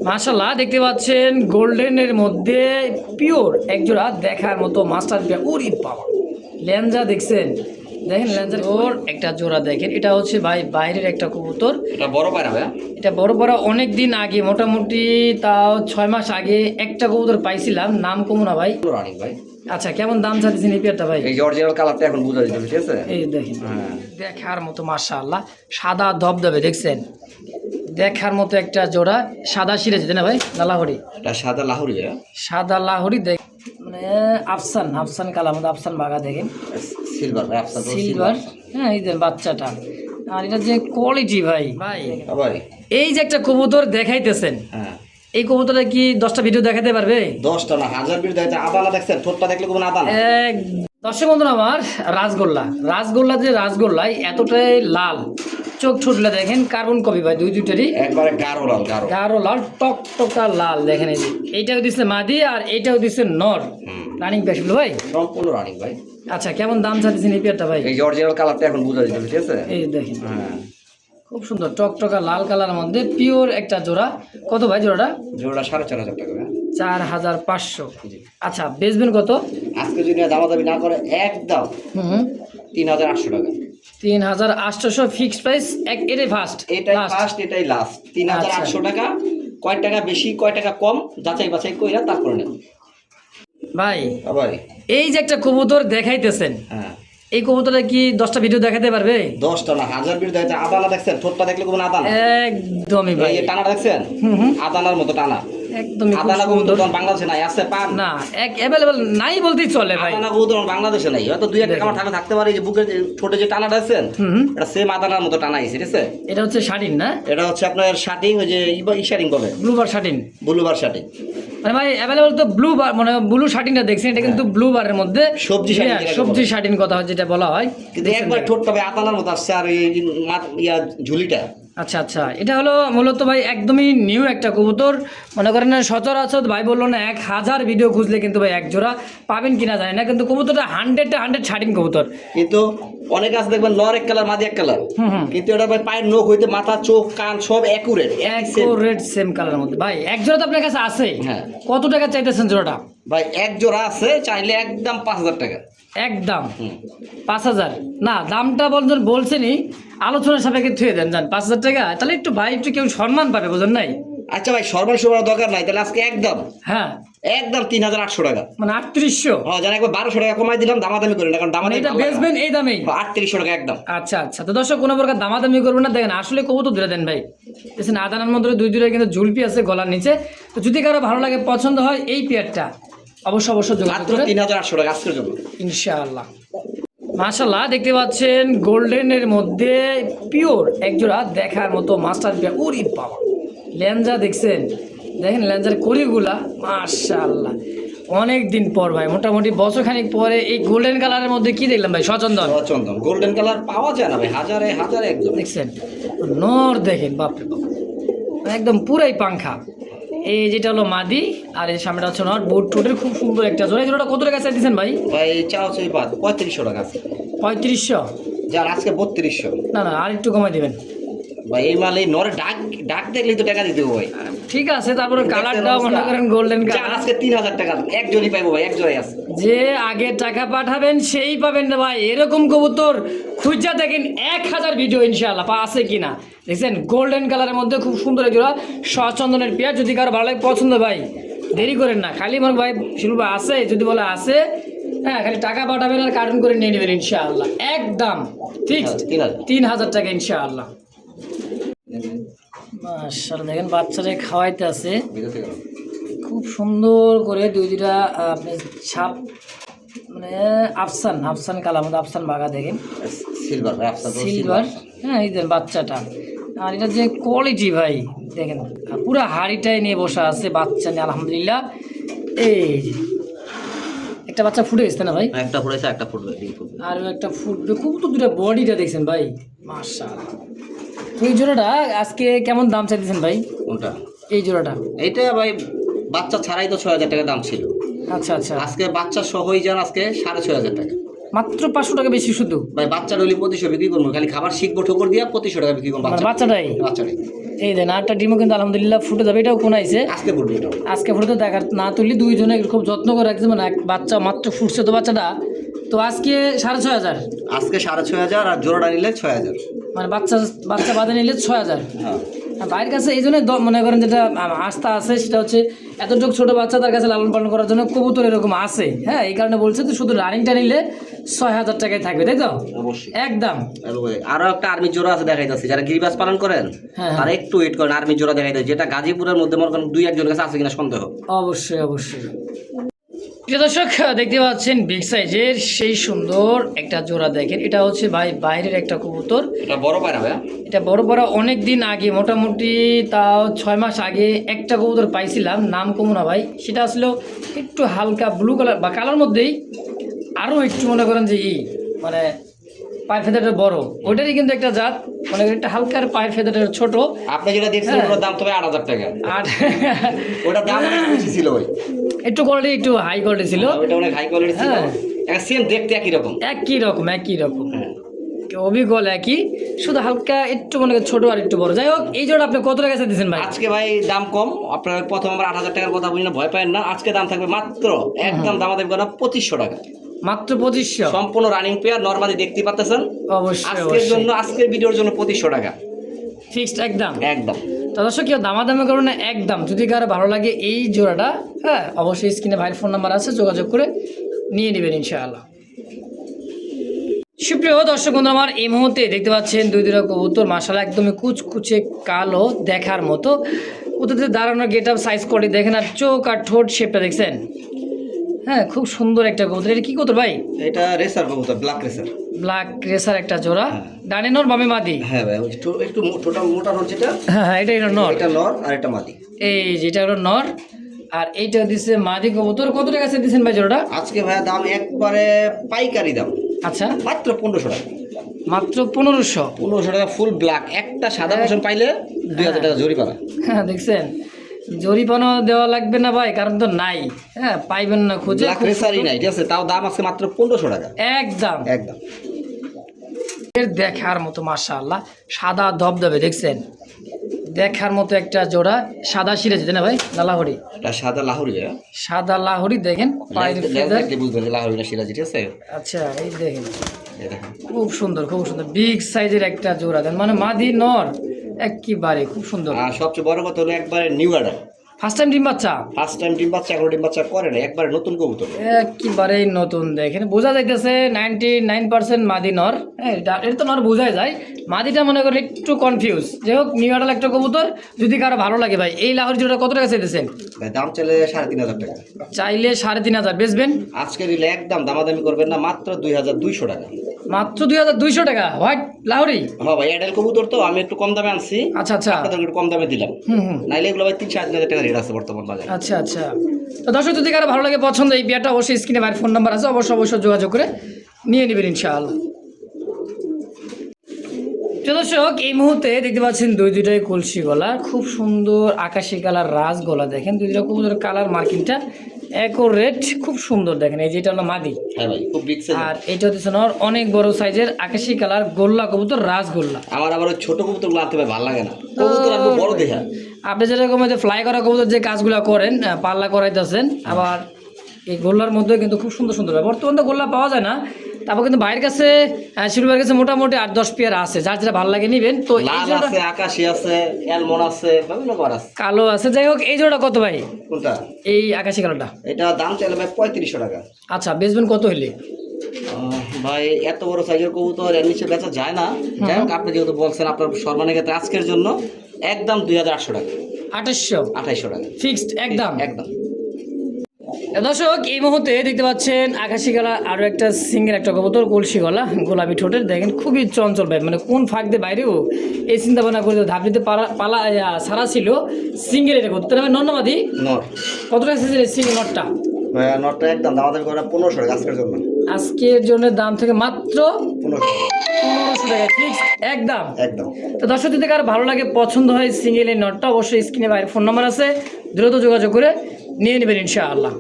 মাশাআল্লাহ দেখতে পাচ্ছেন গোল্ডেনের মধ্যে পিওর একজোড়া দেখার মতো মাস্টার পেয়ার। ওরে বাবা, লেঞ্জা দেখছেন, দেখেন লেঞ্জার ওর একটা জোড়া দেখেন। এটা হচ্ছে ভাই বাইরের একটা কবুতর, এটা বড় পায়রা ভাই। এটা বড় বড় অনেক দিন আগে, মোটামুটি তাও 6 মাস আগে একটা কবুতর পাইছিলাম, নাম কমু না ভাই। রানিং ভাই। আচ্ছা, কেমন দাম চাচ্ছেন এই পেয়ারটা ভাই? এই অরিজিনাল কালারটা এখন বুঝা যাবে, ঠিক আছে? এই দেখেন, হ্যাঁ, দেখার মতো মাশাআল্লাহ, সাদা ধবধবে দেখছেন, দেখার মতো একটা জোড়া। সাদা সিরে যেতে না ভাই, লাহোরি, এটা সাদা লাহোরি ভাই। সাদা লাহোরি দেখ, মানে আফসান আফসান কালার মতো আফসান বাগা দেখেন, সিলভার ভাই, আপনার সিলভার। হ্যাঁ, এই যে বাচ্চাটা, আর এটা যে কোয়ালিটি ভাই ভাই ভাই। এই যে একটা কবুতর দেখাইতেছেন, হ্যাঁ, এই কবুতরটা কি 10টা ভিডিও দেখাতে পারবে? 10টা না 1000 ভিডিও দেখাতে। আদালা দেখছেন, ঠোঁটটা দেখলে কোনো আদালা। এক দর্শক বন্ধুরা আমার, রাসগোল্লা যে রাসগোল্লাই এতটাই লাল, চোখ ঠুটলে দেখেন কার্বন কপি ভাই, দুইটারই একবারে গাঢ় লাল, গাঢ় গাঢ় লাল, টক টকা লাল দেখেন। এই যে এইটাও দিচ্ছে মাদি আর এইটাও দিচ্ছে নর, রানিং পেশ ভাই, সম্পূর্ণ রানিং ভাই। আচ্ছা, কেমন দাম চাচ্ছেন এই পেয়ারটা ভাই? এই অরিজিনাল কালারটা এখন বুঝা যাবে, ঠিক আছে? এই দেখেন, হ্যাঁ, খুব সুন্দর টকটকা লাল কালারের মধ্যে পিওর একটা জোড়া। কত ভাই জোড়াটা? জোড়া 4500 টাকা ভাই। 4500। আচ্ছা, বেচবেন কত? আজকে যদি দামাদামি না করে একদম হুম 3800 টাকা। 3800 ফিক্সড প্রাইস, এটাই ফার্স্ট, এটাই ফার্স্ট, এটাই লাস্ট। 3800 টাকা। কয় টাকা বেশি কয় টাকা কম যাচাই বাছাই কইরা তারপরে নেন ভাই। ভাই। এই যে একটা কবুতর দেখাইতেছেন, হ্যাঁ, এই কবুতরটা কি 10টা ভিডিও দেখাতে পারবে? 10টা না 1000 ভিডিও দেখাতে। আদালা দেখছেন, ঠোঁটটা দেখলে কোনো আদালা। একদমই ভাই, এই টানা দেখছেন, আদালার মতো টানা। একদমই আদালা কবুতর তখন বাংলাদেশে নাই, আছে পান না, এক অ্যাভেলেবল নাই বলতেই চলে ভাই। আদালা কবুতর বাংলাদেশে নাই, হয়তো দুই একটা কামড় থাকতে পারে। এই যে বুকের ঠোঁটে যে টানা দেখছেন, এটা সেম আদালার মতো টানা আছে, ঠিক আছে? এটা হচ্ছে শাটিন না? এটা হচ্ছে আপনার শাটিং, ওই যে ইশারিং বলে, ব্লুবার শাটিন, ব্লুবার শাটিং। মানে ভাই অ্যাভেলেবল তো ব্লু বার, মানে ব্লু শাটিনটা দেখছেন, এটা কিন্তু ব্লু বারের মধ্যে সবজি শাটিন, সবজি শাটিন কথা হয় যেটা বলা হয়, কিন্তু একবার ঠোঁটটা ভাই আদালার মতো আসছে। আর এই ইয়া ঝুলিটা। আচ্ছা আচ্ছা, এটা হলো মূলত ভাই একদমই নিউ একটা কবুতর। মনে করেন না সচরাচর ভাই বললো না 1000 ভিডিও খুঁজলে কিন্তু ভাই এক জোড়া পাবেন কিনা জানি না, কিন্তু কবুতরটা 100 শাটিন কবুতর। কিন্তু অনেক আছে দেখবেন নর এক কালার মাদি এক কালার, কিন্তু এটা ভাই পায়ের নখ হইতে মাথা চোখ কান সব একুরেট, একুরেট সেম কালারের মধ্যে। ভাই এক জোড়া তো আপনার কাছে আছে, হ্যাঁ। কত টাকা চাইতেছেন জোড়াটা? ভাই এক জোড়া আছে, চাইলে একদম 5000 টাকা। একদম 5000 না, দামটা বলছেনই, আলোচনার সাপেক্ষে থুয়ে দেন, যান 5000 টাকা, তাহলে একটু ভাই একটু কেউ সম্মান পাবে, বুঝলেন নাই? আচ্ছা ভাই, সর্বন সবার দরকার নাই, তাহলে আজকে একদম হ্যাঁ, একদম 3800 টাকা, মানে 3800। হ্যাঁ জান, একবার 1200 টাকা কমাই দিলাম, দামাদামি করেন না, কারণ দামাদামি এটা বেচবেন এই দামেই? 3800 টাকা একদম। আচ্ছা আচ্ছা, তো দর্শক কোনো প্রকার দামাদামি করবেন না, দেখেন আসলে কবুতর ধরে দেন ভাই, দেখছেন আদানার মধ্যে দুইটা কিন্তু ঝুলপি আছে গলার নিচে। তো যদি কারো ভালো লাগে, পছন্দ হয় এই পেয়ারটা, অবশ্যই যোগাযোগ মাত্র করবেন 3800 টাকা আজকের জন্য, ইনশাআল্লাহ। মাশাআল্লাহ দেখতে পাচ্ছেন গোল্ডেনের মধ্যে পিওর একজোড়া দেখার মতো মাস্টার পেয়ার। ওরে বাবা, লেঞ্জা দেখছেন, দেখেন লেঞ্জার কড়িগুলা, মাশাআল্লাহ অনেক দিন পর ভাই, মোটামুটি বছরখানিক পরে এই গোল্ডেন কালারের মধ্যে কি দেখলাম ভাই? সচন্দন, চন্দন গোল্ডেন কালার পাওয়া যায় না ভাই, হাজারে হাজারে একদম। দেখছেন নর, দেখেন বাপরে বাপ, একদম পুরাই পাংখা। এই যেটা হলো মাদি, আর এই সামনেটা হচ্ছে নর, বুট টুটের খুব সুন্দর একটা জোড়া। এই জোড়াটা কত টাকা চাইতেছেন ভাই? ভাই চাও চাই 3500 টাকা আছে। 3500? যার আজকে 3200। না না, আর একটু কমাই দিবেন ভাই। এই মাল এই নরে ডাক ডাক দেখলেই তো টাকা দিতে হবে ভাই। ঠিক আছে, তারপরে কালারটাও মনে করেন গোল্ডেন কালার। আজকে 3000 টাকা একজনই পাইবো ভাই, একজনই আছে। যে আগে টাকা পাঠাবেন সেই পাবেন না ভাই, এরকম কবুতর খুঁজা দেখেন 1000 ভিডিও ইনশাআল্লাহ আছে কিনা। দেখছেন গোল্ডেন কালারের মধ্যে খুব সুন্দর জোড়া সচন্দনের পেয়ার। যদি কারো ভালো লাগে, পছন্দ ভাই, দেরি করেন না, খালি মনে ভাই শিলু ভাই আছে, যদি বলে আছে, হ্যাঁ খালি টাকা পাঠাবেন আর কার্টুন করে নিয়ে নেবেন ইনশাআল্লাহ, একদম ফিক্সড 3000 টাকা ইনশাআল্লাহ। মাশাআল্লাহ দেখেন বাচ্চারা খাওয়াইতে আছে খুব সুন্দর করে, দুইটা আপনার ছাপ, মানে আফসান কালার মধ্যে আফসান বাগা দেখেন, সিলভার ভাই, সিলভার। হ্যাঁ, এই দেন বাচ্চাটা, আর এটা যে কোয়ালিটি ভাই দেখেন, পুরো হাড়িটাই নিয়ে বসা আছে বাচ্চা নিয়ে, আলহামদুলিল্লাহ। এই যে একটা বাচ্চা ফুটে গেছে না ভাই? একটা ফুটেছে, একটা ফুটবে, আর একটা ফুটবে, খুব তো দুটা বডিটা দেখছেন ভাই, মাশাআল্লাহ। এই জোড়াটা আজকে কেমন দাম চাইতেছেন ভাই? কোনটা? এই জোড়াটা এইটা ভাই বাচ্চা ছাড়াই তো 6000 টাকা দাম ছিল। আচ্ছা আচ্ছা, আজকে বাচ্চা সহই যান আজকে 6500 টাকা, মাত্র 500 টাকা বেশি শুধু ভাই। বাচ্চা ডলি 2500 বিক্রি করবো, খালি খাবার শিখবো ঠোকর দিয়া 2500 টাকা বিক্রি করবো বাচ্চাটাই। বাচ্চাটাই। এই দেন আটটা ডিমও কিন্তু আলহামদুলিল্লাহ ফুটে যাবে, এটাও কোনাইছে আজকে ফুটবে এটা। আজকে ফুটে তো দেখার না তুললি দুইজনে খুব যত্ন করে রাখছে, মানে এক বাচ্চা মাত্র ফুটছে তো বাচ্চাটা, তো আজকে 6,500, আজকে 6,500 আর জোড়াটা নিলে 6,000। মানে বাচ্চা বাচ্চা বাদে নিলে 6,000। হ্যাঁ আর ভাইয়ের কাছে এই জন্য মনে করেন যেটা আস্থা আছে সেটা হচ্ছে এতটুকু ছোটো বাচ্চা তার কাছে লালন পালন করার জন্য কবুতর এরকম আছে, হ্যাঁ এই কারণে বলছে তো শুধু রানিংটা নিলে 6,000 টাকায় থাকবে, তাই তো অবশ্যই। একদম। আরো একটা আর্মি জোড়া আছে দেখাইতেছি, যারা গিরিবাস পালন করেন হ্যাঁ। তারা একটু ওয়েট করেন, আর্মি জোড়া দেখাইতেছে, যেটা গাজীপুরের মধ্যে মনে করেন 2-1 জনের কাছে আছে কিনা সন্দেহ। অবশ্যই অবশ্যই। প্রিয় দর্শক দেখতে পাচ্ছেন বিগ সাইজের সেই সুন্দর একটা জোড়া, দেখেন এটা হচ্ছে ভাই বাইরের একটা কবুতর, এটা বড় পায়রা ভাই। এটা বড় বড় অনেক দিন আগে মোটামুটি তাও 6 মাস আগে একটা কবুতর পাইছিলাম, নাম কমু না ভাই, সেটা আসলে একটু হালকা ব্লু কালার বা কালার মধ্যেই আরও একটু মনে করেন যে মানে পায়ের ফেদারটা বড়, ওইটারই কিন্তু একটা জাত, মনে করেন একটা হালকার পায়ের ফেদারটা ছোট। আপনি যেটা দেখছেন ওটার দাম তবে 8,000 টাকা, আর ওটার দাম অনেক বেশি ছিল ভাই, একটু কোয়ালিটি একটু হাই কোয়ালিটি ছিল, ওটা অনেক হাই কোয়ালিটি ছিল, হ্যাঁ। সেম দেখতে একই রকম। একই রকম হ্যাঁ। অবিকল একই, শুধু হালকা একটু মনে করেন ছোট আর একটু বড়। যাই হোক এই জোড়া আপনি কত টাকা দিচ্ছেন ভাই? আজকে ভাই দাম কম, আপনার প্রথম আমার 8,000 টাকার কথা বলি না, ভয় পাবেন না, আজকে দাম থাকবে মাত্র একদম দামাদামি করা 2,500 টাকা, মাত্র 2,500, সম্পূর্ণ রানিং পেয়ার, নরমালি দেখতে পাচ্ছেন। অবশ্যই আজকের জন্য, আজকের ভিডিওর জন্য 2,500 টাকা ফিক্সড একদম। একদম। তো দর্শক কেউ দামাদামি করবে না, একদম। যদি কারো ভালো লাগে এই জোড়াটা, হ্যাঁ অবশ্যই স্ক্রিনে ভাইয়ের ফোন নাম্বার আছে, যোগাযোগ করে নিয়ে নেবেন ইনশাআল্লাহ। সুপ্রিয় দর্শক বন্ধু আমার, এই মুহূর্তে দেখতে পাচ্ছেন দুইটা কবুতর, মাশাআল্লাহ একদমই কুচকুচে কালো দেখার মতো, কবুতরদের দাঁড়ানোর গেট আপ সাইজ করে দেখেন, আর চোখ আর ঠোঁট শেপটা দেখছেন, হ্যাঁ খুব সুন্দর একটা কবুতর। এটা কি কবুতর ভাই? এটা রেসার কবুতর, ব্ল্যাক রেসার। ব্ল্যাক রেসার একটা জোড়া, ডানে নর বামে মাদি। হ্যাঁ ভাই, একটু মোটা নর যেটা, হ্যাঁ হ্যাঁ, এটা নর, এটা নর আর এটা মাদি। এই যেটা হলো নর আর এইটা দিচ্ছে মাদি কবুতর। কত টাকা দিচ্ছেন ভাই জোড়াটা? আজকে ভাই দাম একবারে পাইকারি দাম, আচ্ছা মাত্র 1,500 টাকা। মাত্র 1,500। 1,500 টাকা ফুল ব্ল্যাক, একটা সাদা পোষণ পাইলে 2,000 টাকা জরিমানা। হ্যাঁ দেখছেন, জরিপানা দেওয়া লাগবে না ভাই, কারণ তো নাই, হ্যাঁ পাইবেন না খুঁজে, ব্ল্যাক রেসারই নাই, ঠিক আছে, তাও দাম আছে মাত্র 1,500 টাকা একদম একদম। এর দেখার মতো মাশাআল্লাহ, সাদা ধবধবে দেখছেন, দেখার মতো একটা জোড়া, সাদা সিরাজ না ভাই, না লাহোরি? এটা সাদা লাহোরি, সাদা লাহোরি, দেখেন পায়ের ফেদার, বুঝবেন লাহোরি না সিরাজি, ঠিক আছে। আচ্ছা এই দেখেন এই দেখেন খুব সুন্দর বিগ সাইজের একটা জোড়া দেন, মানে মাদি নর একেবারে খুব সুন্দর। আর সবচেয়ে বড় কথা হলো একবারে নিউ অর্ডার, ফার্স্ট টাইম ডিম বাচ্চা, ফার্স্ট টাইম ডিম বাচ্চা, এখনো ডিম বাচ্চা করে না, একবারে নতুন কবুতর, একেবারেই নতুন। দেখেন বোঝা যাইতেছে 99% মাদি নর, হ্যাঁ এটা তো নর বোঝাই যায়, মাদিটা মনে করেন একটু কনফিউজ। যাই হোক নিউ আডাল একটা কবুতর, যদি কারো ভালো লাগে ভাই, এই লাহোরি জোড়া কত টাকা চাইতেছেন ভাই? দাম চাইলে 3,500 টাকা, চাইলে 3,500 বেচবেন? আজকে নিলে একদম দামাদামি করবেন না, মাত্র 2,200 টাকা, মাত্র 2,200 টাকা হোয়াইট লাহোরি। হ্যাঁ ভাই, এডেল কবুতর তো আমি একটু কম দামে আনছি, আচ্ছা আচ্ছা, আপনাদের একটু কম দামে দিলাম, হুম নাইলে এগুলো ভাই 3,000-3,500 টাকা রেট আছে বর্তমান বাজারে। আচ্ছা আচ্ছা। তো দর্শক যদি কারো ভালো লাগে পছন্দ, এই বিয়ারটা অবশ্যই স্ক্রিনে ভাইয়ের ফোন নাম্বার আছে, অবশ্যই যোগাযোগ করে নিয়ে নেবেন ইনশাআল্লাহ। তো দর্শক এই মুহূর্তে দেখতে পাচ্ছেন দুইটাই কলসি গলা, খুব সুন্দর আকাশি কালার রাজ গলা, দেখেন দুইটা কবুতর কালার মার্কিংটা রেড, খুব সুন্দর। দেখেন এই যেটা হলো মাদি, হ্যাঁ ভাই খুব বিগ সাইজ, আর এটা হচ্ছে নর, অনেক বড় সাইজের আকাশি কালার গোল্লা কবুতর, রাজ গোল্লা। আমার আবার ওই ছোট কবুতরগুলো আনতে ভাই ভালো লাগে না, কবুতর আনবো বড় দেখা। আপনি যেরকম যে ফ্লাই করা কবুতর যে কাজগুলো করেন, পাল্লা করাইতেছেন, আবার এই গোল্লার মধ্যে কিন্তু খুব সুন্দর বর্তমানে তো গোল্লা পাওয়া যায় না, তারপর কিন্তু বাইরের কাছে শিলু ভাইয়ের কাছে মোটামুটি 8-10 পেয়ার আছে, যার যেটা ভালো লাগে নিবেন। তো এই লাল জোড়াটা আছে, আকাশি আছে, অ্যালমন্ড আছে, বিভিন্ন কালার আছে, কালো আছে। যাই হোক এই জোড়া কত ভাই? কোনটা? এই আকাশি কালোটা। এটা দাম চাইলে ভাই 3,500 টাকা। আচ্ছা বেচবেন কত হইলে? ভাই এত বড় সাইজের কবুতর এর নিচে বেচা যায় না, যাই হোক আপনি যেহেতু বলছেন আপনার সম্মানের ক্ষেত্রে আজকের জন্য একদম 2,800 টাকা, 2,800 টাকা ফিক্সড একদম একদম। দর্শক এই মুহূর্তে দেখতে পাচ্ছেন আকাশি গলা আরও একটা সিঙ্গেল একটা কবুতর, কলসি গলা, গোলাপি ঠোঁটের, দেখেন খুবই চঞ্চল ভাই, মানে কোন ফাঁক দিয়ে বাইরেও এই চিন্তা ভাবনা করে ধাপড়িতে পালা সারা ছিল সিঙ্গেল এটা করতে হবে। নর্নামাদি নর কত টাকা এসেছে সিঙ্গেল নটটা? ভাই নরটা একদম দামাদামি করে 1,500 টাকা আজকের জন্য, আজকের জন্য দাম থেকে মাত্র 1,500 টাকা ফিক্সড একদম একদম। তো দর্শক যদি কারো ভালো লাগে পছন্দ হয় সিঙ্গেল এই নটটা, অবশ্যই স্ক্রিনে বাইরের ফোন নাম্বার আছে, দ্রুত যোগাযোগ করে নিয়ে নেবেন ইনশাআল্লাহ।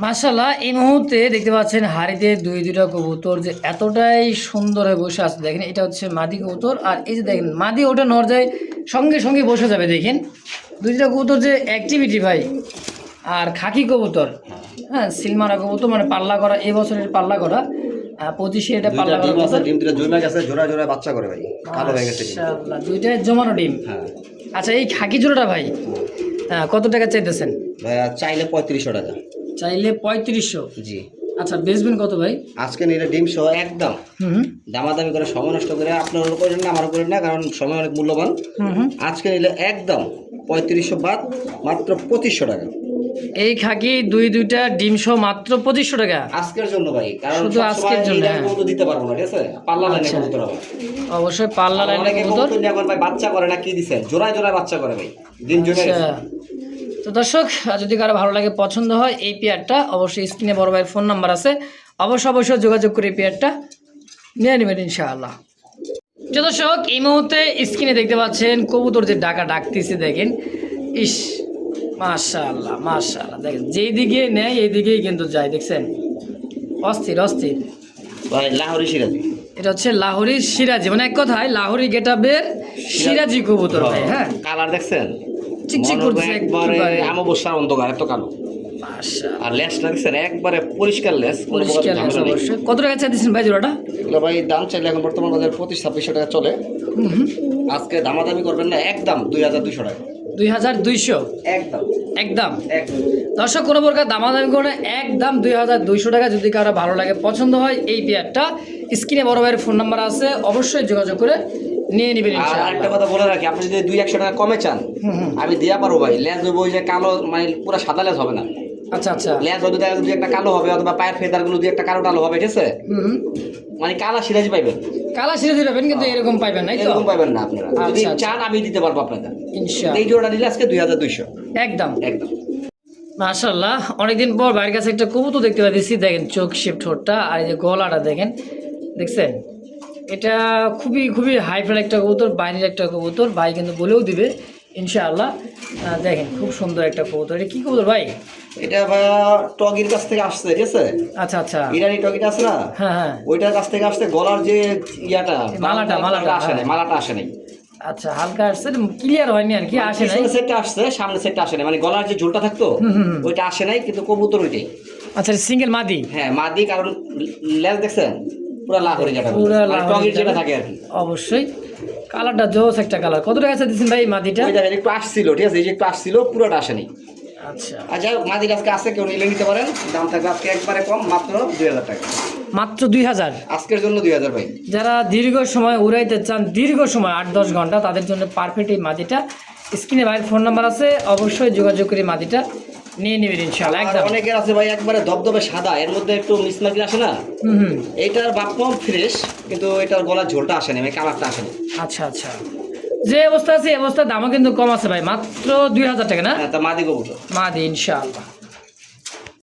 মাশাআল্লাহ এই মুহূর্তে দেখতে পাচ্ছেন হাড়িতে দুইটা কবুতর যে এতটাই সুন্দর হয়ে বসে আছে, দেখেন এটা হচ্ছে মাদি কবুতর, আর এই যে দেখেন মাদি ওটা নর যায় সঙ্গে সঙ্গে বসে যাবে দেখেন দুইটা কবুতর যে অ্যাক্টিভিটি ভাই আর খাকি কবুতর হ্যাঁ সিলমারা কবুতর মানে পাল্লা করা এবছরের পাল্লা করা 25-এ এটা পাল্লা করা ডিম আছে, ডিম দুটো জমে গেছে, জোড়া জোড়া বাচ্চা করে ভাই, কালো হয়ে গেছে ডিম। মাশাআল্লাহ দুইটা জমানো ডিম। হ্যাঁ আচ্ছা এই খাকি জোড়াটা ভাই কত টাকা চাইতেছেন? ভাইয়া চাইলে 3500 টাকা। চাইলে 3500। জি। আচ্ছা বেচবেন কত ভাই? আজকে নিলে ডিম সহ একদম দামাদামি করে সময় নষ্ট করে আপনারও করেন না আমারও করেন না, কারণ সময় অনেক মূল্যবান। আজকে নিলে একদম 3500 বাদ, মাত্র 2500 টাকা। এই খাকি দুইটা ডিম সহ মাত্র 2500 টাকা আজকের জন্য ভাই, কারণ শুধু আজকের জন্য কবুতর দিতে পারবো না, ঠিক আছে? পাল্লা লাইনে কবুতর হবে অবশ্যই পাল্লা লাইনে অনেকে কবুতর। কবুতর নিয়ে এখন ভাই বাচ্চা করে না, কি দিছেন? জোড়ায় জোড়ায় বাচ্চা করে ভাই, ডিম জমে গেছে। তো দর্শক যদি কারো ভালো লাগে পছন্দ হয় এই পেয়ারটা অবশ্যই স্ক্রিনে বড় ভাইয়ের ফোন নাম্বার আছে, অবশ্যই যোগাযোগ করে এই পেয়ারটা নিয়ে নেবেন ইনশাআল্লাহ। যে দর্শক এই মুহূর্তে স্ক্রিনে দেখতে পাচ্ছেন কবুতর যে ডাকতেছে দেখেন, ইস মাশাআল্লাহ মাশাআল্লাহ, দেখেন যেই দিকে নেয় এই দিকেই কিন্তু যায়, দেখছেন অস্থির ভাই লাহোরি সিরাজি, এটা হচ্ছে লাহোরি সিরাজি, মানে এক কথায় লাহোরি গেটআপের সিরাজি কবুতর ভাই। হ্যাঁ কালার দেখছেন চিকচিক করছে একবারে আমাবস্যার অন্ধকার, এত কালো। মাশাআল্লাহ আর লেসটা দেখছেন একবারে পরিষ্কার লেস, পরিষ্কার লেস। অবশ্যই কত টাকা চাইছেন ভাই জোড়াটা? এগুলো ভাই দাম চাইলে এখন বর্তমান বাজারে 2500-2600 টাকা চলে। আজকে দামাদামি করবেন না, একদম 2200 টাকা। 2200 একদম একদম। একদম দর্শক কোনো প্রকার দামাদামি করে একদম 2200 টাকা। যদি কারো ভালো লাগে পছন্দ হয় এই পেয়ারটা স্ক্রিনে বড় ভাইয়ের ফোন নাম্বার আছে, অবশ্যই যোগাযোগ করে নিয়ে নেবেন আর ইনশাআল্লাহ। আরেকটা কথা বলে রাখি, আপনি যদি 200 টাকা কমে চান আমি দিয়া পারবো ভাই। লেজ হইব ওই যে কালো, মানে পুরো সাদা লেজ হবে না। আচ্ছা আচ্ছা লেজ হয়তো দেখা যায় দুই একটা কালো হবে, অথবা পায়ের ফেদারগুলো দুই একটা কালো টালো হবে, ঠিক আছে? মানে কালা সিরাজি পাইবেন, কালা সিরাজি পাবেন, কিন্তু এরকম পাইবেন না, এই তো এরকম পাইবেন না আপনারা। যদি আচ্ছা, চান আমি দিতে পারবো আপনাদের ইনশাআল্লাহ। এই জোড়া নিলে আজকে 2200 একদম একদম। মাশাআল্লাহ অনেকদিন পর বাইরের কাছে একটা কবুতর দেখতে পাচ্ছি, দেখেন চোখ শেপ ঠোঁটটা আর এই যে গলাটা দেখেন, দেখছেন এটা খুবই খুবই হাইফাই একটা কবুতর, বাইরের একটা কবুতর, ভাই কিন্তু বলেও দিবে ইনশাআল্লাহ। দেখেন খুব সুন্দর একটা কবুতর। এটা কি কবুতর ভাই? এটা ভাইয়া টগির কাছ থেকে আসছে, ঠিক আছে? আচ্ছা আচ্ছা ইরানি টগিটা আছে না, হ্যাঁ ওইটার কাছ থেকে আসছে। গলার যে ইয়াটা মালাটা আসে নাই, মালাটা আসে নাই। আচ্ছা হালকা আসছে, ক্লিয়ার হয়নি আর কি, আসে নাই। পিছনের সেটটা আসছে, সামনের সেটটা আসে নাই, মানে গলার যে ঝুলটা থাকতো ওইটা আসে নাই, কিন্তু কবুতর ওইটাই। আচ্ছা সিঙ্গেল মাদি? হ্যাঁ মাদি, কারণ লেজ দেখছেন পুরো লাহোরি যেটা, পুরো মানে টগির যেটা থাকে আর কি। অবশ্যই কালারটা জোস একটা কালার। কত টাকা দিচ্ছেন ভাই মাদিটা? ওই দেখেন একটু আসছিল, ঠিক আছে? এই যে একটু আসছিল, পুরোটা আসে নাই। আচ্ছা আর যাই হোক মাদির আজকে আছে, কেউ নিলে নিতে পারেন। দাম থাকবে আজকে একবারে কম, মাত্র 2000 টাকা। মাত্র 2000 আজকের জন্য 2000 ভাই। যারা দীর্ঘ সময় উড়াইতে চান, দীর্ঘ সময় 8-10 ঘন্টা, তাদের জন্য পারফেক্ট এই মাদিটা। স্ক্রিনে ভাইয়ের ফোন নাম্বার আছে, অবশ্যই যোগাযোগ করে মাদিটা নিয়ে নেবেন ইনশাআল্লাহ। একদম অনেকের আছে ভাই একবারে ধবধবে সাদা, এর মধ্যে একটু মিসমার্কিং আসে না, এইটার বাপমাও ফ্রেশ, কিন্তু এটার গলার ঝোলটা আসে না, মানে কালারটা আসে না। আচ্ছা আচ্ছা যে অবস্থা আছে এই অবস্থার দামও কিন্তু কম আছে ভাই, মাত্র 2000 টাকা না? হ্যাঁ তা মাদি কবুতর মাদি ইনশাআল্লাহ।